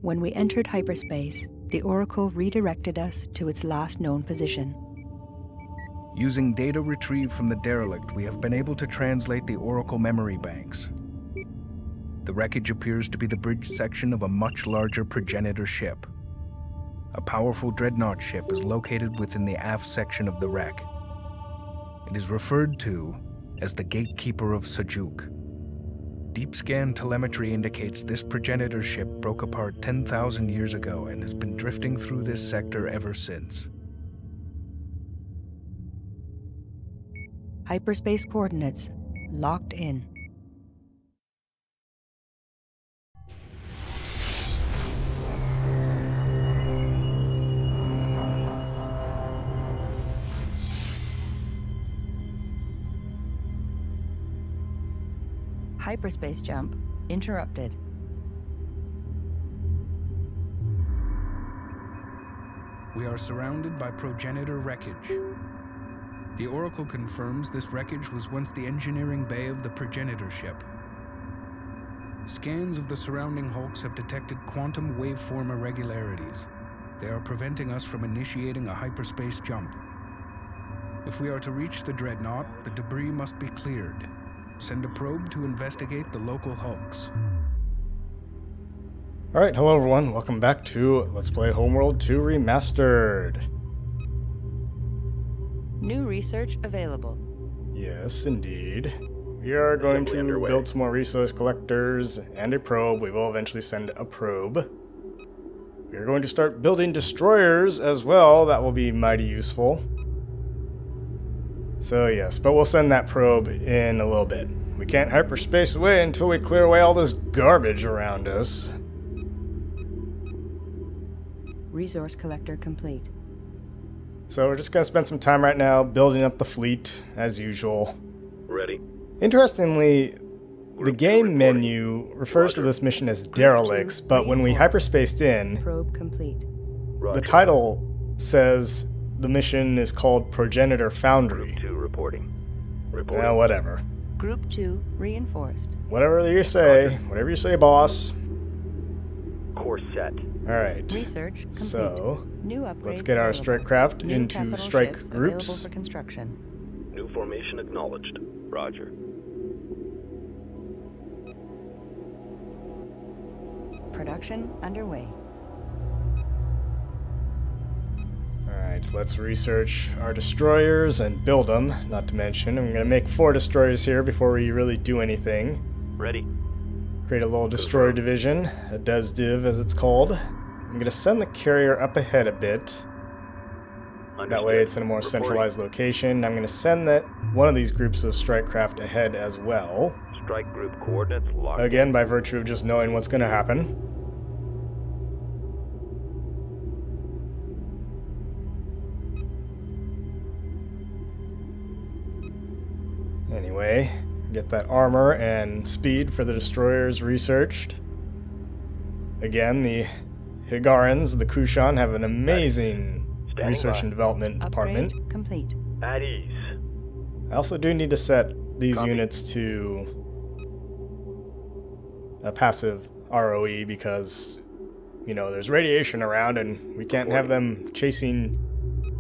When we entered hyperspace, the Oracle redirected us to its last known position. Using data retrieved from the derelict, we have been able to translate the Oracle memory banks. The wreckage appears to be the bridge section of a much larger Progenitor ship. A powerful dreadnought ship is located within the aft section of the wreck. It is referred to as the Gatekeeper of Sajuk. Deep scan telemetry indicates this Progenitor ship broke apart 10,000 years ago and has been drifting through this sector ever since. Hyperspace coordinates locked in. Hyperspace jump interrupted. We are surrounded by Progenitor wreckage. The Oracle confirms this wreckage was once the engineering bay of the Progenitor ship. Scans of the surrounding hulks have detected quantum waveform irregularities. They are preventing us from initiating a hyperspace jump. If we are to reach the dreadnought, the debris must be cleared. Send a probe to investigate the local hulks. Alright, hello everyone, welcome back to Let's Play Homeworld 2 Remastered. New research available. Yes, indeed. We are going to build some more resource collectors and a probe. We will eventually send a probe. We are going to start building destroyers as well. That will be mighty useful. So yes, but we'll send that probe in a little bit. We can't hyperspace away until we clear away all this garbage around us. Resource collector complete. So we're just going to spend some time right now building up the fleet, as usual. Ready. Interestingly, the game menu refers to this mission as derelicts, but when we hyperspaced in, Probe complete. the title says the mission is called Progenitor Foundry. Group 2 reporting. Whatever. Group 2 reinforced. Whatever you say, boss. Course set. Alright, Research complete. so New upgrades let's get our available. strike craft New into capital strike ships available groups. for construction. New formation acknowledged. Roger. Production underway. Alright, let's research our destroyers and build them. Not to mention, I'm going to make 4 destroyers here before we really do anything. Ready. Create a little destroyer division, a DesDiv as it's called. I'm going to send the carrier up ahead a bit. That way it's in a more centralized location. I'm going to send one of these groups of strike craft ahead as well. Strike group coordinates locked. Again, by virtue of just knowing what's going to happen. Anyway, get that armor and speed for the destroyers researched. Again, the Hiigarans, the Kushan, have an amazing research and development department. Upgrade complete. At ease. I also do need to set these Copy. units to a passive ROE because, you know, there's radiation around and we can't have them chasing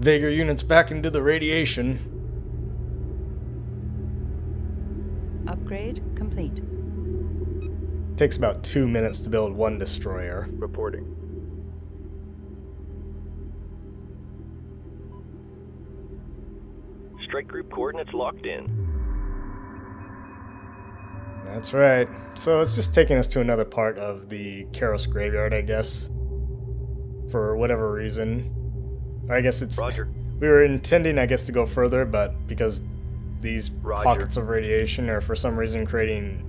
Vager units back into the radiation. Upgrade complete. Takes about 2 minutes to build 1 destroyer. Reporting. Strike group coordinates locked in. That's right. So it's just taking us to another part of the Karos graveyard, I guess. For whatever reason. I guess it's... Roger. We were intending, I guess, to go further, but because these Roger. pockets of radiation are for some reason creating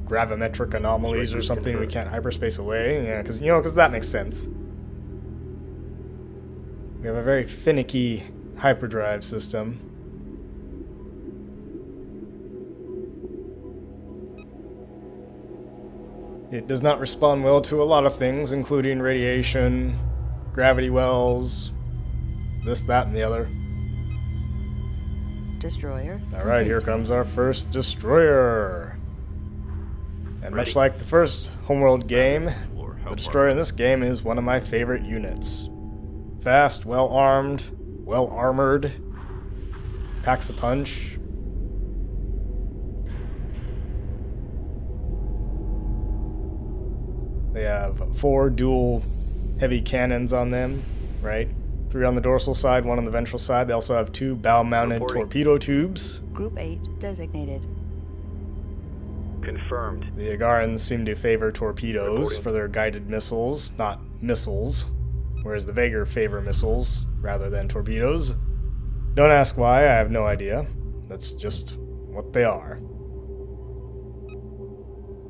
gravimetric anomalies or something, we can't hyperspace away. Yeah, because that makes sense. We have a very finicky hyperdrive system. It does not respond well to a lot of things, including radiation, gravity wells, this, that, and the other. Destroyer. Alright, here comes our first destroyer. And much like the first Homeworld game, The destroyer in this game is one of my favorite units. Fast, well-armed, well-armored, packs a punch. They have 4 dual heavy cannons on them, right? 3 on the dorsal side, 1 on the ventral side. They also have 2 bow-mounted torpedo tubes. Group 8 designated. Confirmed. The Hiigarans seem to favor torpedoes for their guided missiles, not missiles, whereas the Vaegir favor missiles rather than torpedoes. Don't ask why, I have no idea. That's just what they are.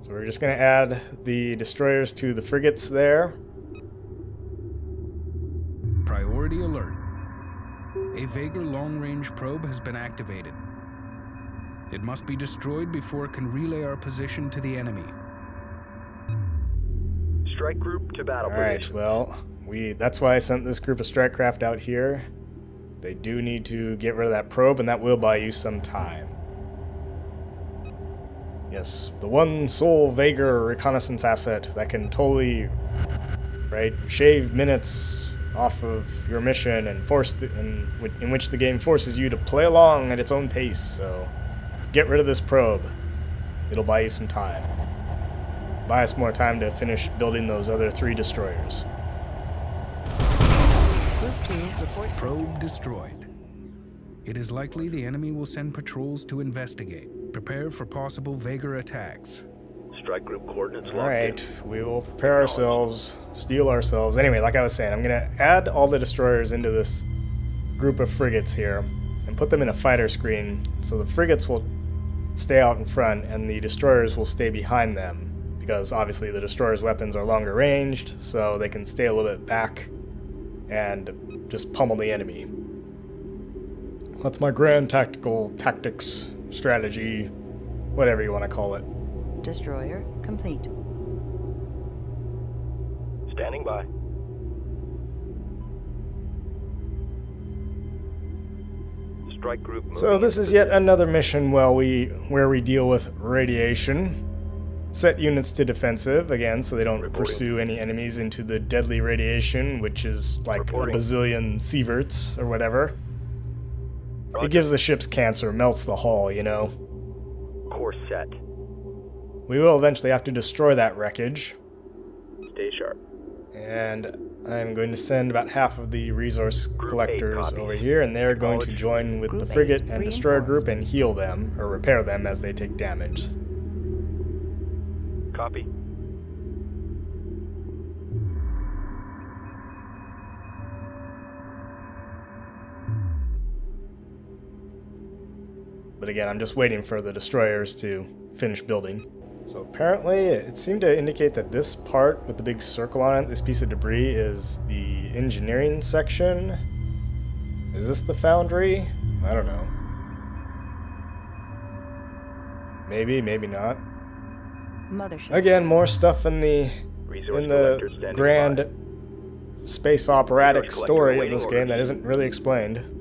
So we're just going to add the destroyers to the frigates there. Priority alert. A Vaegir long-range probe has been activated. It must be destroyed before it can relay our position to the enemy. Strike group to battle. Alright, well, that's why I sent this group of strike craft out here. They do need to get rid of that probe, and that will buy you some time. Yes, the one sole Vaegir reconnaissance asset that can totally, right, shave minutes off of your mission and in which the game forces you to play along at its own pace. So get rid of this probe. It'll buy you some time. Buy us more time to finish building those other 3 destroyers. Group 2 reports. Probe destroyed. It is likely the enemy will send patrols to investigate. Prepare for possible Vaegir attacks. Strike group coordinates locked in. Alright, we will prepare ourselves, steel ourselves. Anyway, like I was saying, I'm going to add all the destroyers into this group of frigates here and put them in a fighter screen so the frigates will stay out in front and the destroyers will stay behind them, because obviously the destroyers' weapons are longer ranged, so they can stay a little bit back and just pummel the enemy. That's my grand tactics, strategy, whatever you want to call it. Destroyer complete. Standing by. Strike group moving. So this is yet another mission where we deal with radiation. Set units to defensive, again, so they don't pursue any enemies into the deadly radiation, which is like a bazillion sieverts or whatever. Roger. It gives the ships cancer, melts the hull, you know. Course set. We will eventually have to destroy that wreckage. Stay sharp. And I'm going to send about half of the resource Group collectors 8 copy. over here, and they're going to join with Group the frigate 8 and destroyer group reinforced. and heal them, or repair them as they take damage. Copy. But again, I'm just waiting for the destroyers to finish building. So apparently, it seemed to indicate that this part with the big circle on it, this piece of debris, is the engineering section. Is this the Foundry? I don't know. Maybe, maybe not. Mothership. Again, more stuff in the Resource collector standing grand by. space operatic Resource collector story of awaiting this game that orders. isn't really explained.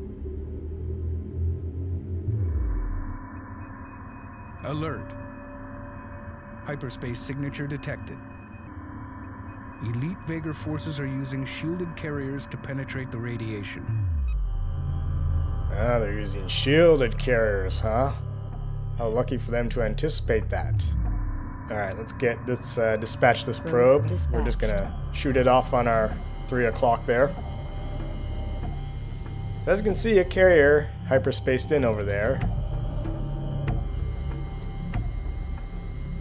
Alert. Hyperspace signature detected. Elite Vaegir forces are using shielded carriers to penetrate the radiation. Ah, they're using shielded carriers, huh? How lucky for them to anticipate that. Alright, let's dispatch this probe. We're just gonna shoot it off on our 3 o'clock there. So as you can see, a carrier hyperspaced in over there.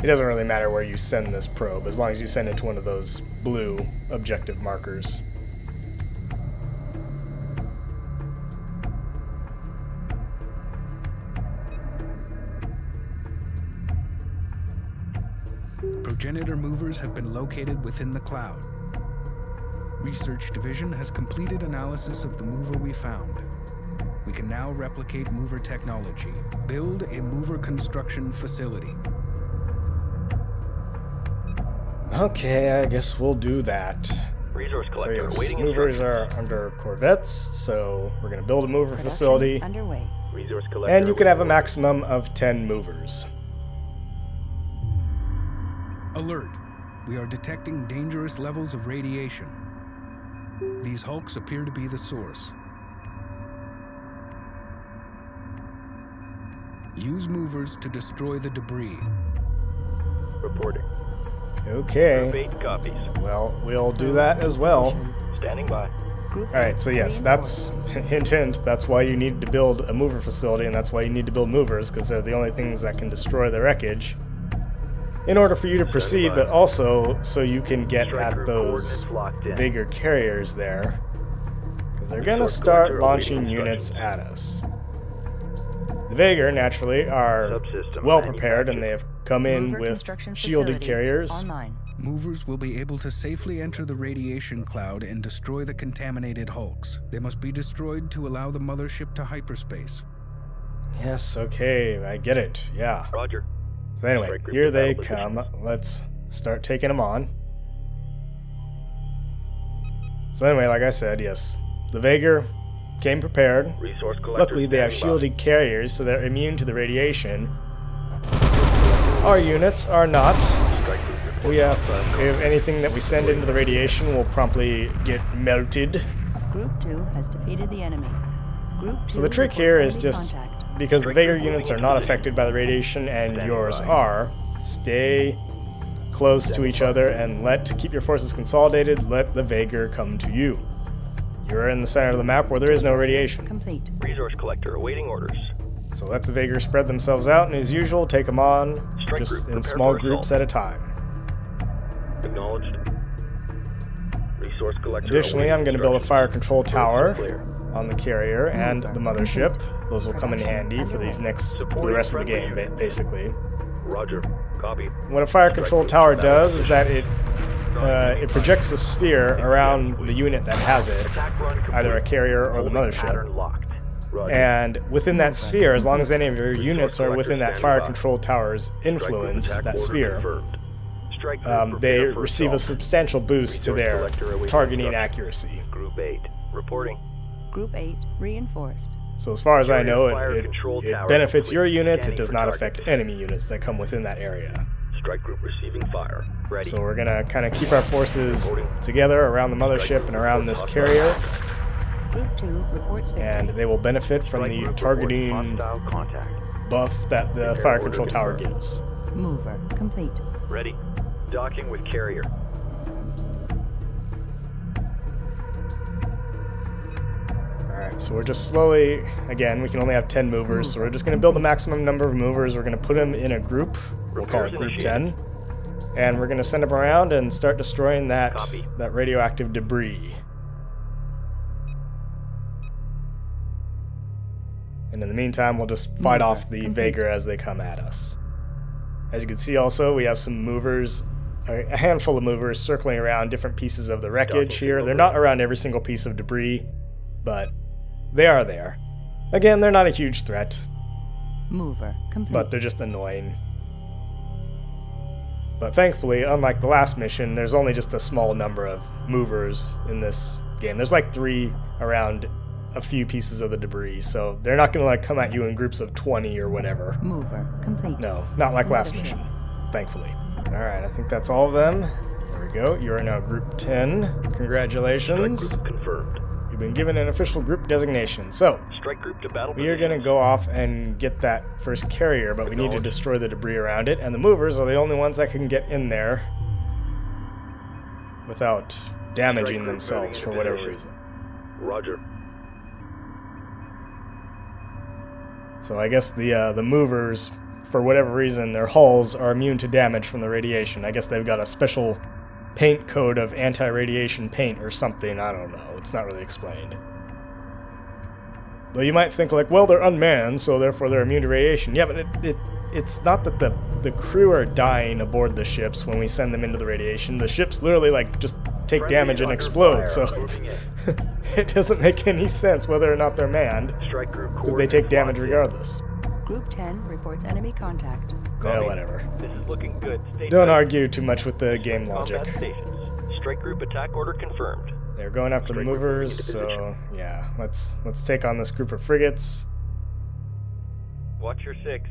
It doesn't really matter where you send this probe, as long as you send it to one of those blue objective markers. Progenitor movers have been located within the cloud. Research Division has completed analysis of the mover we found. We can now replicate mover technology. Build a mover construction facility. Okay, I guess we'll do that. Resource So collector yes, awaiting movers instructions. are under corvettes, so we're going to build a mover Production facility, underway. Resource collector and you can have a awaiting maximum of 10 movers. Alert. we are detecting dangerous levels of radiation. These hulks appear to be the source. Use movers to destroy the debris. Reporting. Okay. Group 8 copies. Well, we'll do that as well. Standing by. Alright, so yes, that's, hint hint, that's why you need to build a mover facility, and that's why you need to build movers, because they're the only things that can destroy the wreckage in order for you to proceed, but also so you can get at those bigger carriers there, because they're going to start launching units at us. The Vaegr, naturally, are well prepared, and they have come in with shielded carriers. Movers will be able to safely enter the radiation cloud and destroy the contaminated hulks. They must be destroyed to allow the mothership to hyperspace. Yes, okay, I get it, yeah. Roger. So anyway, here they come. Let's start taking them on. So anyway, like I said, yes, the Vaegr came prepared. Luckily, they have shielded carriers, so they're immune to the radiation. Our units are not. We have, if anything that we send into the radiation will promptly get melted. Group 2 has defeated the enemy. Group 2 So the trick here is enemy just, contact. because the Vaegr units are not affected by the radiation and yours are, stay close to each other and keep your forces consolidated, let the Vaegr come to you. You're in the center of the map where there is no radiation. Complete. Resource collector awaiting orders. So let the Vaegr spread themselves out, and as usual, take them on, just in small groups at a time. Acknowledged. Resource collector. Additionally, I'm going to build a fire control tower on the carrier and the mothership. Those will come in handy for these for the rest of the game, basically. Roger. Copy. What a fire control tower does is that it projects a sphere around the unit that has it, either a carrier or the mothership. And within that sphere, as long as any of your units are within that fire control tower's influence, that sphere, they receive a substantial boost to their targeting accuracy. Group 8 reporting. Group 8 reinforced. So as far as I know, it benefits your units. It does not affect enemy units that come within that area. Strike group receiving fire. Ready. So we're going to kind of keep our forces together around the mothership and around this carrier. Group 2 reports victory. And they will benefit from the targeting buff that the fire control tower gives. Mover complete. Ready. Docking with carrier. Alright, so we're just slowly, again, we can only have 10 movers, so we're just going to build the maximum number of movers. We're going to put them in a group. We'll call it Group 10. And we're going to send them around and start destroying that radioactive debris. And in the meantime, we'll just fight off the Vaegr as they come at us. As you can see also, we have some movers, a handful of movers circling around different pieces of the wreckage here. They're not around every single piece of debris, but they are there. Again, they're not a huge threat. Mover complete. But they're just annoying. But thankfully, unlike the last mission, there's only just a small number of movers in this game. There's like 3 around a few pieces of the debris, so they're not going to like come at you in groups of 20 or whatever. Mover complete. No, not like last mission, thankfully. Alright, I think that's all of them. There we go. You are now Group 10. Congratulations. Strike group confirmed. You've been given an official group designation. So, Strike group to battle. we are going to go off and get that first carrier, but we need to destroy the debris around it, and the movers are the only ones that can get in there without damaging themselves for whatever reason. Roger. So I guess the movers, for whatever reason, their hulls are immune to damage from the radiation. I guess they've got a special paint code of anti-radiation paint or something. I don't know. It's not really explained. Though you might think like, well, they're unmanned, so therefore they're immune to radiation. Yeah, but it's not that the crew are dying aboard the ships when we send them into the radiation. The ships literally like just take damage and explode, so it doesn't make any sense whether or not they're manned, because they take damage regardless. Group 10 reports enemy contact. Yeah, whatever. This is looking good. Don't argue too much with the game logic. Strike group attack order confirmed. They're going after the movers, so yeah, let's take on this group of frigates. Watch your 6.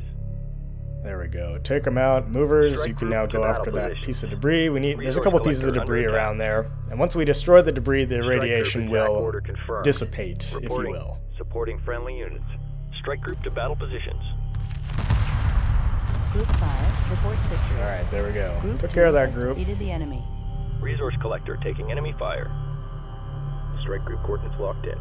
There we go. Take them out. Movers, you can now go after that piece of debris. There's a couple pieces of debris around there. And once we destroy the debris, the radiation will dissipate, if you will. Supporting friendly units. Strike group to battle positions. Group 5 reports victory. Alright, there we go. Group Took care of that has group. defeated the enemy. Resource collector taking enemy fire. Strike group coordinates locked in.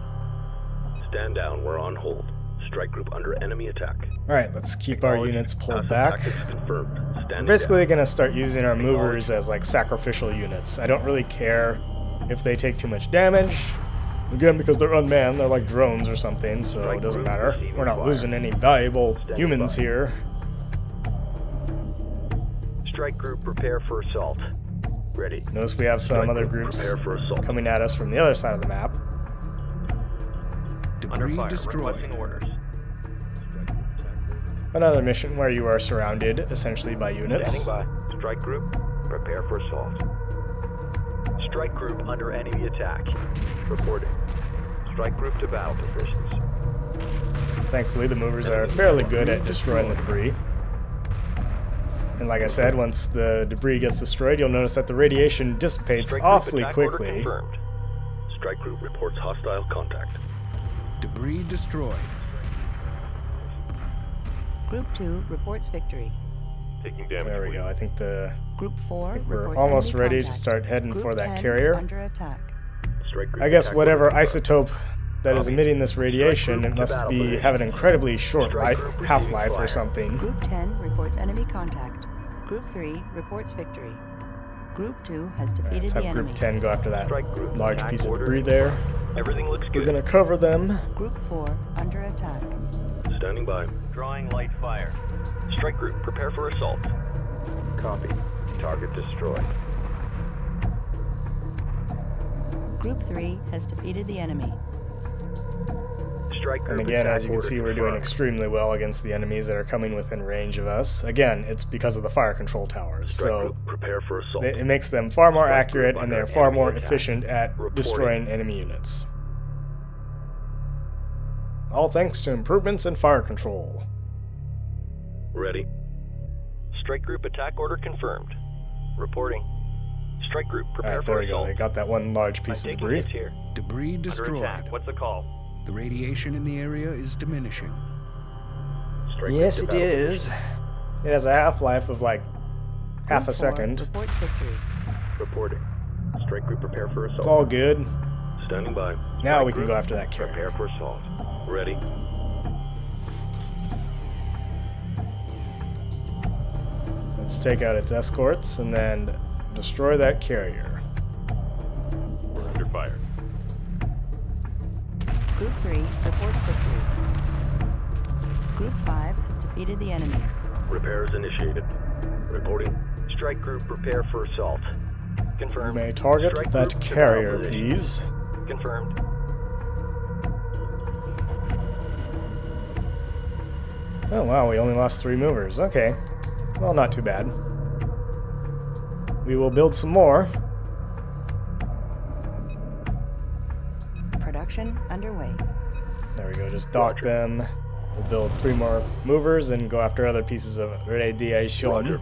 Stand down, we're on hold. Strike group under enemy attack. Alright, let's keep our units pulled back. Confirmed. We're basically going to start using our movers as like sacrificial units. I don't really care if they take too much damage. Again, because they're unmanned, they're like drones or something, so it doesn't matter. We're not losing any valuable humans here. Strike group prepare for assault. Ready. Notice we have some other groups coming at us from the other side of the map. Debris destroyed. Orders. Another mission where you are surrounded, essentially, by units. Standing by. Strike group, prepare for assault. Strike group under enemy attack. Reporting. Strike group to battle positions. Thankfully, the movers are fairly good at destroying the debris. And like I said, once the debris gets destroyed, you'll notice that the radiation dissipates awfully quickly. Strike group reports hostile contact. Debris destroyed. Group 2 reports victory. Taking damage. There we go. I think Group 4 we're reports almost enemy ready to contact. start heading Group for that 10 carrier. under attack. Strike group I guess attack whatever order confirmed. isotope that is emitting this radiation, it must have an incredibly short half-life or something. Group 10 reports enemy contact. Group 3 reports victory. Group 2 has defeated Let's the have enemy. Group 10 go after that Strike group large attack piece of order debris there. Everything looks We're good. going to cover them. Group 4 under attack. Standing by. Drawing light fire. Strike group, prepare for assault. Copy. Target destroyed. Group 3 has defeated the enemy. Strike group And again, as you can attack see, order we're doing confirmed. extremely well against the enemies that are coming within range of us. Again, it's because of the fire control towers. Strike So group, prepare for assault. it makes them far more Strike accurate group and they're under far enemy more attack. efficient at Reporting. destroying enemy units. All thanks to improvements in fire control. Ready. Strike group attack order confirmed. Reporting. Strike group, prepare Alright, for there we go. assault. They got that one large piece of I'm taking debris. hits here. Debris Under destroyed. attack. What's the call? The radiation in the area is diminishing. Strike Yes, group it to battle is. It has a half-life of like half a Group 4 second. reports victory. position. Reporting. Strike group, prepare for assault. It's all good. Standing by. Now Strike we can group, go after that carrier. Prepare for assault. Ready. Let's take out its escorts and then destroy that carrier. We're under fire. Group 3 reports victory. Group 5 has defeated the enemy. Repairs initiated. Reporting. Strike group, prepare for assault. You Confirmed. may target Strike that group to carrier, battle position. please. Confirmed. Oh wow, we only lost 3 movers. Okay. Well, not too bad. We will build some more. Production underway. There we go, just dock them. We'll build 3 more movers and go after other pieces of radiation. Roger.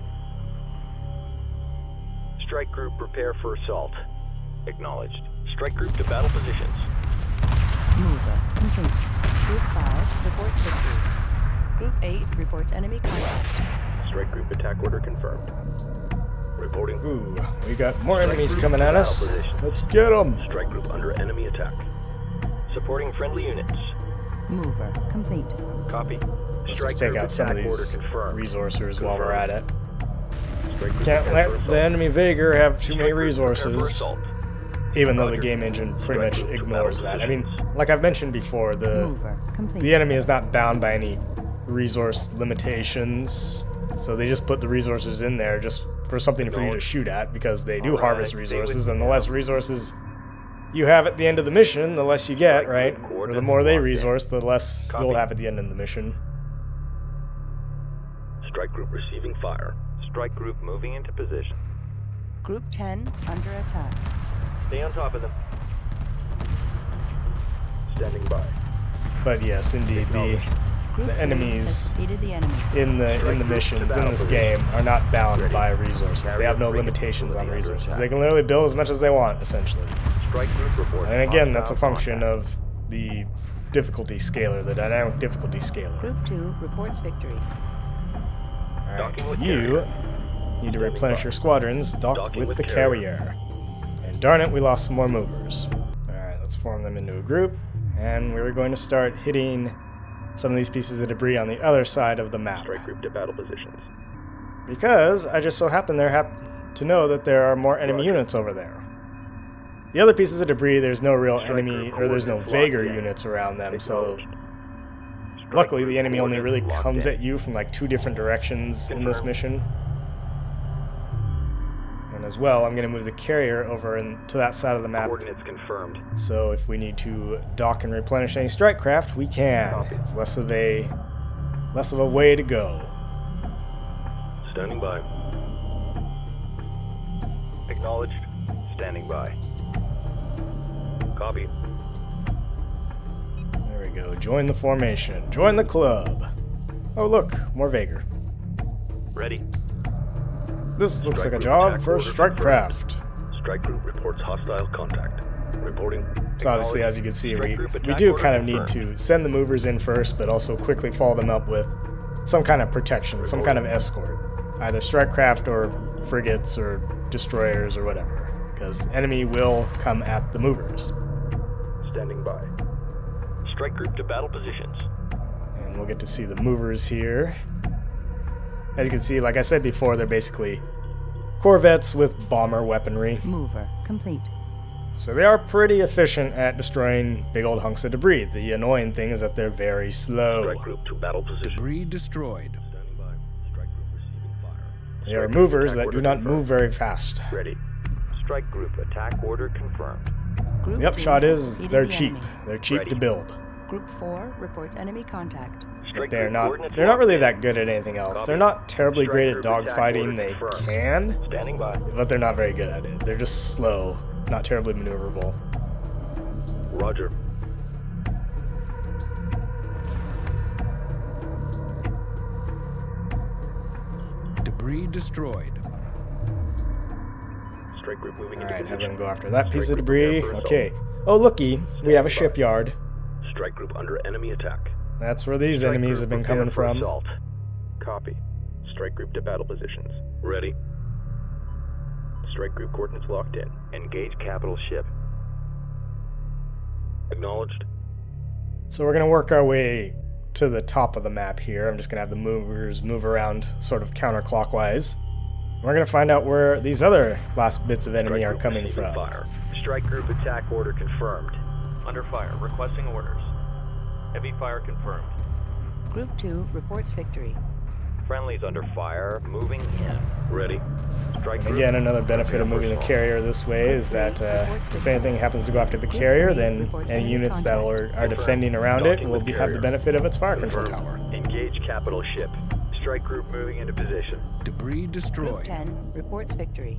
Strike group, prepare for assault. Acknowledged. Strike group to battle positions. Mover complete. Group 5 reports victory. Group 8 reports enemy contact. Strike group attack order confirmed. Reporting. Ooh, we got more Strike enemies group coming to at battle us. position. Let's get them. Strike group under enemy attack. Supporting friendly units. Mover complete. Copy. Let's Strike just take group out some of attack order these confirmed. resources while we're at it. Strike group Can't prepare for let assault. the enemy Vager have too many Strike group prepare for resources. assault. Even though the Roger. game engine pretty Strike much group to ignores battle that. I mean, positions. like I've mentioned before, Mover complete. the enemy is not bound by any resource limitations. So they just put the resources in there just for something for you to shoot at, because they do Alright, harvest stay with resources, me and the now. less resources you have at the end of the mission, the less you get, Strike right? group Or the coordinates more they locked in. resource, the less Copy. you'll have at the end of the mission. Strike group receiving fire. Strike group moving into position. Group 10 under attack. Stay on top of them. Standing by. But yes, indeed, Group the 3 enemies has defeated the enemy. in the missions in this game are not bound by resources. They have no limitations on resources. They can literally build as much as they want, essentially. Strike group reports. And again, that's a hostile function contact. of the difficulty scaler, the dynamic difficulty scaler. Group 2 reports victory. Docking Alright, with you carrier. need to replenish your squadrons, dock Docking with with the carrier. carrier. And darn it, we lost some more movers. Alright, let's form them into a group. And we're going to start hitting some of these pieces of debris on the other side of the map. Strike group to battle positions. Because I just so happen to know that there are more enemy Roger. units over there. The other pieces of debris, there's no real Strike enemy, group or there's no coordinates Vagar locked in. units around them, so Acknowledged. Strike luckily group the enemy only really coordinates comes locked at you from like 2 different directions in this Confirmed. mission. And as well, I'm going to move the carrier over to that side of the map, Coordinates confirmed. so if we need to dock and replenish any strike craft, we can. Copy. It's less of a way to go. Standing by. Acknowledged. Standing by. Copy. There we go. Join the formation. Join the club. Oh look, more Vagar. Ready. This looks like Strike a group job attack for order strike confirmed. craft. Strike group reports hostile contact. Reporting. So obviously, as you can see, Strike we group do attack kind order of need confirmed. to send the movers in first, but also quickly follow them up with some kind of protection, some kind of escort. Either strike craft or frigates or destroyers or whatever. Because enemy will come at the movers. Standing by. Strike group to battle positions. And we'll get to see the movers here. As you can see, like I said before, they're basically corvettes with bomber weaponry. Mover complete. So they are pretty efficient at destroying big old hunks of debris. The annoying thing is that they're very slow. Strike group to battle position. Debris destroyed. Standing by. Strike group receiving fire. They are Strike group movers attack that do order not confirmed. move very fast. Ready. Strike group attack order confirmed. Group The 2 upshot has is defeated they're the cheap. enemy. They're cheap Ready. to build. Group 4 reports enemy contact. But Strike they're group not coordinates they're not really locked in. that good at anything else. Copy. They're not terribly Strike great at group attack order dogfighting. They confirmed. can, Standing by. but they're not very good at it. They're just slow, not terribly maneuverable. Roger. Debris destroyed. Strike group moving into Alright, have position. them go after that piece of Strike group debris. prepare for Okay. assault. Oh, looky, we have a Standing by. shipyard. Strike group under enemy attack. That's where these Strike enemies group have been prepare coming for from. Assault. Copy. Strike group to battle positions. Ready. Strike group coordinates locked in. Engage capital ship. Acknowledged. So we're going to work our way to the top of the map here. I'm just going to have the movers move around sort of counterclockwise. We're going to find out where these other last bits of enemy Strike are group coming receiving from. Fire. Strike group attack order confirmed. Under fire. Requesting orders. Heavy fire confirmed. Group 2 reports victory. Friendlies under fire. Moving in. Ready. Strike And group. again, another benefit of prepare for moving the assault. carrier this way is that if anything happens to go after the carrier, then any units that are defending around it will have the benefit of its fire control Confirmed. tower. Engage capital ship. Strike group moving into position. Debris Group destroyed. 10 reports victory.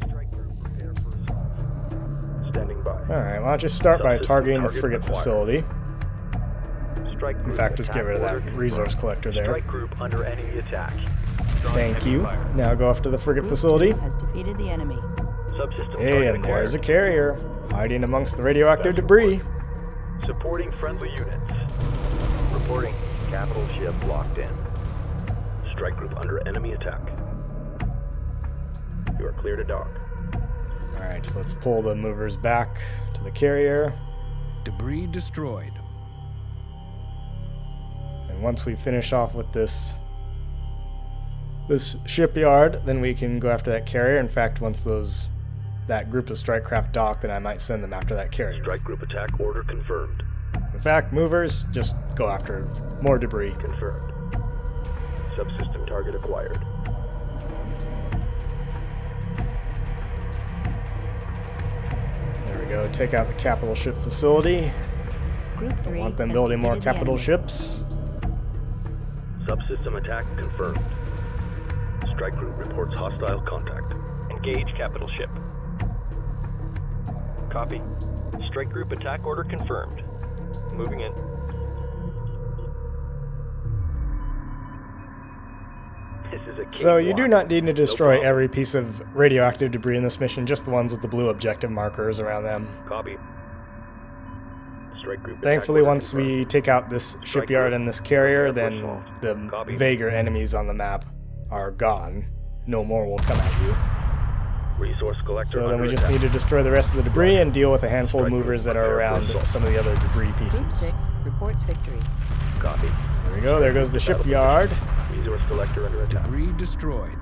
Strike group prepare for assault. Standing by. Alright, well, I'll just start by Subsystem targeting the target frigate acquired. facility. Strike In group fact, just get attack rid of order that confirmed. resource collector there. Strike group under enemy attack. Thank Heavy you. fire. Now go after the frigate Group facility. 2 has defeated the enemy. Subsystem Hey, target and there's a acquired. carrier hiding amongst the radioactive debris. Supporting friendly units. Reporting. Capital ship locked in. Strike group under enemy attack. You are clear to dock. Alright, let's pull the movers back to the carrier. Debris destroyed. And once we finish off with this shipyard, then we can go after that carrier. In fact, once that group of strike craft dock, then I might send them after that carrier. Strike group attack order confirmed. In fact, movers, just go after more debris. Confirmed. Subsystem target acquired. There we go, take out the capital ship facility. Group 3 Don't want them has building more defeated the capital enemy. ships. Subsystem attack confirmed. Strike group reports hostile contact. Engage capital ship. Copy. Strike group attack order confirmed. Moving in. is a So you cakewalk. do not need to destroy problem. every piece of radioactive debris in this mission, just the ones with the blue objective markers around them. Copy. Strike group. attack Thankfully, order once confirmed. we take out this shipyard group, and this carrier, prepare then for the assault. Copy. vaguer enemies on the map are gone. No more will come at you. Resource collector. So then under we just attack. need to destroy the rest of the debris and deal with a handful of Strike group, movers that prepare are for around assault. some of the other debris Group pieces. 6 reports victory. Copy. There we go, there goes the shipyard. Resource collector under attack. Debris destroyed.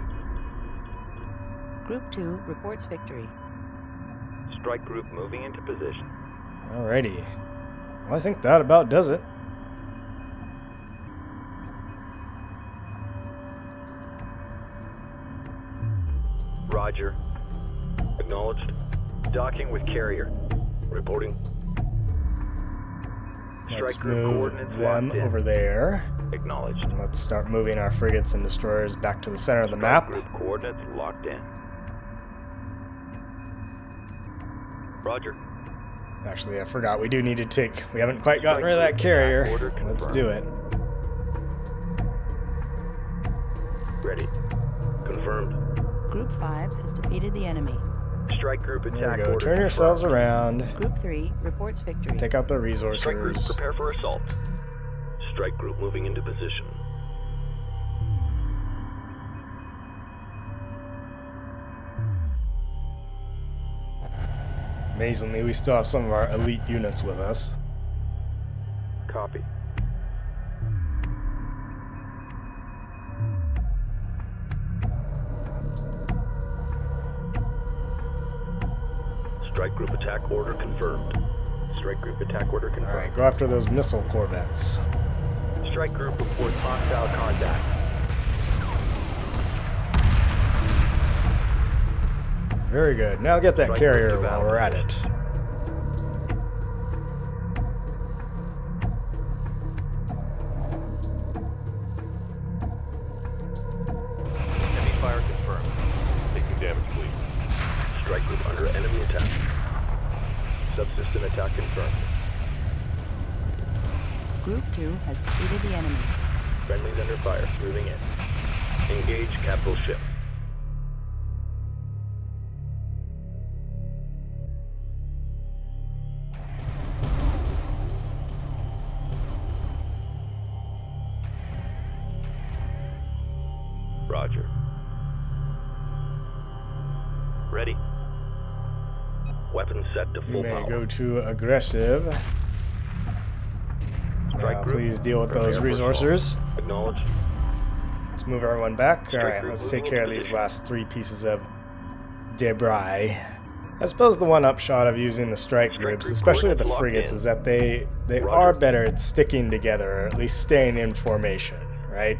Group 2 reports victory. Strike group moving into position. Alrighty. Well, I think that about does it. Roger. Acknowledged. Docking with carrier. Reporting. Let's Strike group move coordinates them locked in. over there. Acknowledged. Let's start moving our frigates and destroyers back to the center of the Strike map. group coordinates locked in. Roger. Actually, I forgot, we do need to take... We haven't quite gotten Strike rid of that group carrier. attack order Let's confirmed. do it. Ready. Confirmed. Group 5 has defeated the enemy. Strike group There attack we go. order Turn yourselves confirmed. around. Group 3 reports victory. Take out the Strike group resources. prepare for assault. Strike group moving into position. Amazingly, we still have some of our elite units with us. Copy. Strike group attack order confirmed. Strike group attack order confirmed. Alright, go after those missile corvettes. Strike group reports hostile contact. Very good. Now get that Strike carrier group while we're at it. Heavy fire confirmed. Taking damage, please. Strike group under enemy attack. Subsystem attack confirmed. Group 2 has defeated the enemy. Friendlies under fire. Moving in. Engage capital ship. Roger. Ready. Weapons set to We full may power. go to aggressive. Strike group, Please deal with prepare those for resources. assault. Acknowledged. Let's move everyone back. Strike Alright, group let's take moving care of into these position. last three pieces of debris. I suppose the one upshot of using the strike groups, group especially with the coordinates locked frigates, in. is that they Roger. are better at sticking together, or at least staying in formation, right?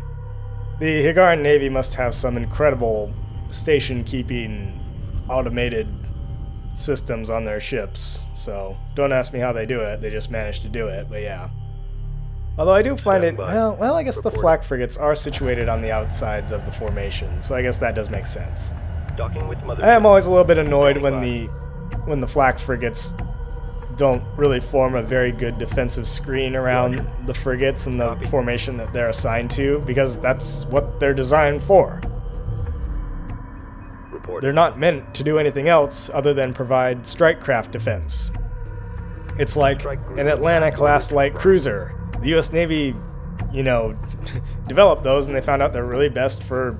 The Hiigaran Navy must have some incredible station-keeping automated systems on their ships, so don't ask me how they do it, they just manage to do it, but yeah. Although I do find it, Stand by. well, I guess the Reporting. flak frigates are situated on the outsides of the formation, so I guess that does make sense. Docking with Mothership. I am always a little bit annoyed Standing when the flak frigates don't really form a very good defensive screen around Roger. the frigates and the Copy. formation that they're assigned to, because that's what they're designed for. Report. They're not meant to do anything else other than provide strike craft defense. It's like Strike group an Atlanta-class light cruiser. The U.S. Navy, you know, developed those, and they found out they're really best for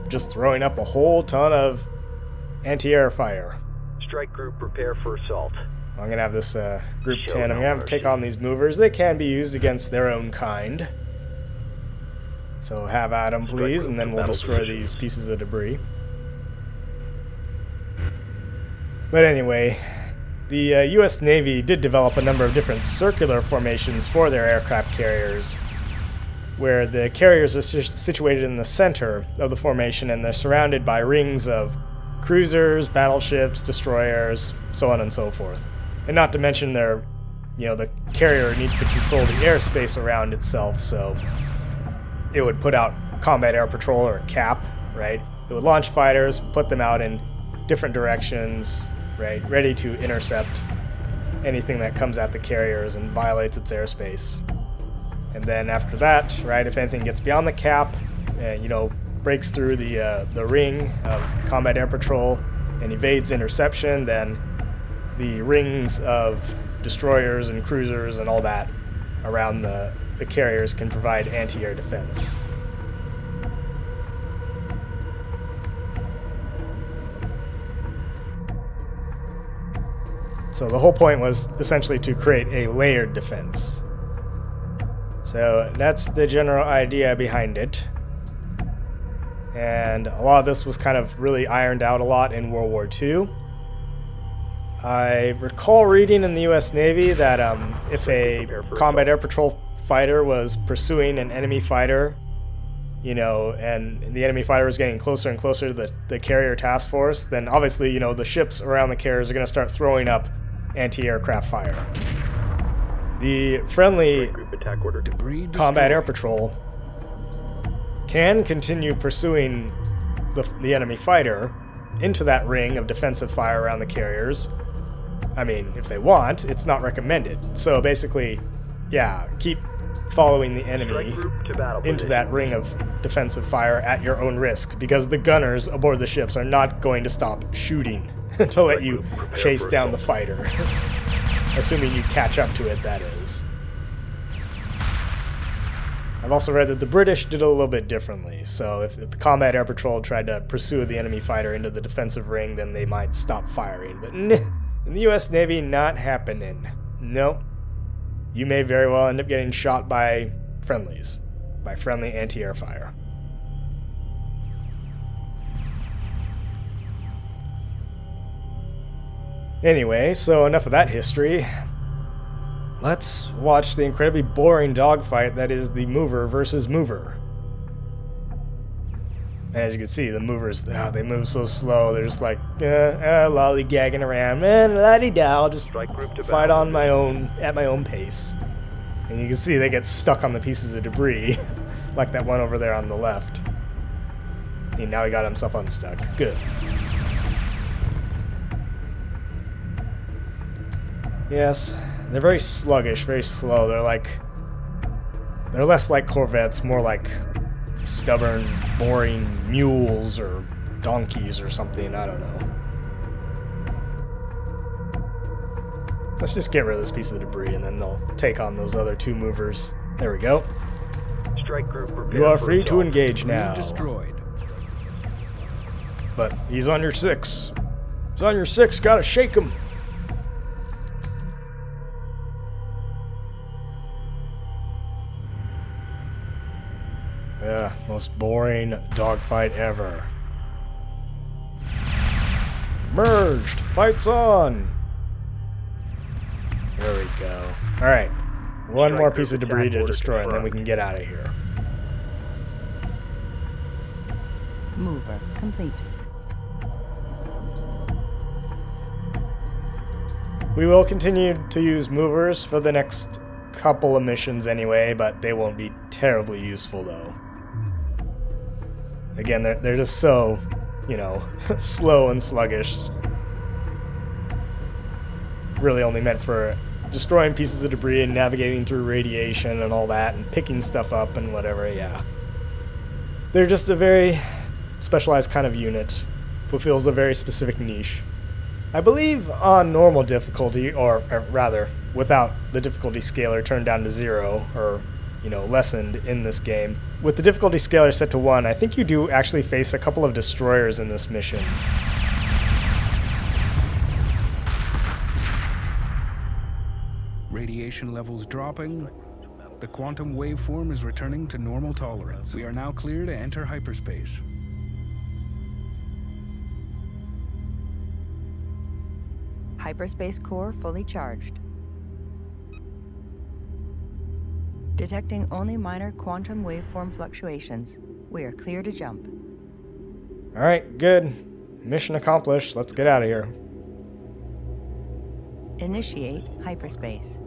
just throwing up a whole ton of anti-air fire. Strike group prepare for assault. I'm going to have this Group Show 10. I'm no going to have to take mercy. on these movers. They can be used against their own kind. So have at 'em, Strike please, group and then to we'll battle destroy position. these pieces of debris. But anyway, the U.S. Navy did develop a number of different circular formations for their aircraft carriers, where the carriers are situated in the center of the formation, and they're surrounded by rings of cruisers, battleships, destroyers, so on and so forth. And not to mention their, you know, the carrier needs to control the airspace around itself, so it would put out combat air patrol, or CAP, right? It would launch fighters, put them out in different directions, right, ready to intercept anything that comes at the carriers and violates its airspace. And then after that, right, if anything gets beyond the cap, you know, breaks through the ring of combat air patrol and evades interception, then the rings of destroyers and cruisers and all that around the carriers can provide anti-air defense. So the whole point was essentially to create a layered defense. So that's the general idea behind it. And a lot of this was kind of really ironed out a lot in World War II. I recall reading in the US Navy that if a combat air patrol fighter was pursuing an enemy fighter, you know, and the enemy fighter was getting closer and closer to the carrier task force, then obviously, you know, the ships around the carriers are going to start throwing up anti-aircraft fire. The friendly combat air patrol can continue pursuing the enemy fighter into that ring of defensive fire around the carriers. I mean, if they want, it's not recommended. So basically, yeah, keep following the enemy into that ring of defensive fire at your own risk, because the gunners aboard the ships are not going to stop shooting to let you chase down the fighter. Assuming you catch up to it, that is. I've also read that the British did it a little bit differently. So if the combat air patrol tried to pursue the enemy fighter into the defensive ring, then they might stop firing. But in the US Navy, not happening. Nope. You may very well end up getting shot by friendlies, by friendly anti-air fire. Anyway, so enough of that history. Let's watch the incredibly boring dogfight that is the mover versus mover. And as you can see, the movers, they move so slow. They're just like, lollygagging around. Man, la-di-da, I'll just fight on my own, at my own pace. And you can see they get stuck on the pieces of debris, like that one over there on the left. And now he got himself unstuck. Good. Yes, they're very sluggish, very slow. They're less like Corvettes, more like stubborn, boring mules or donkeys or something. I don't know. Let's just get rid of this piece of debris and then they'll take on those other two movers. There we go. Strike group, you are free to engage now. Destroyed. But he's on your 6. He's on your 6, gotta shake him. Yeah, most boring dogfight ever. Merged! Fight's on! There we go. Alright. One more piece of debris to destroy and then we can get out of here. Mover complete. We will continue to use movers for the next couple of missions anyway, but they won't be terribly useful though. Again, they're just so, you know, slow and sluggish. Really only meant for destroying pieces of debris and navigating through radiation and all that and picking stuff up and whatever, yeah. They're just a very specialized kind of unit. Fulfills a very specific niche. I believe on normal difficulty, or rather, without the difficulty scaler turned down to 0, or, you know, lessened in this game. With the difficulty scaler set to 1, I think you do actually face a couple of destroyers in this mission. Radiation levels dropping. The quantum waveform is returning to normal tolerance. We are now clear to enter hyperspace. Hyperspace core fully charged. Detecting only minor quantum waveform fluctuations. We are clear to jump. Alright, good. Mission accomplished. Let's get out of here. Initiate hyperspace.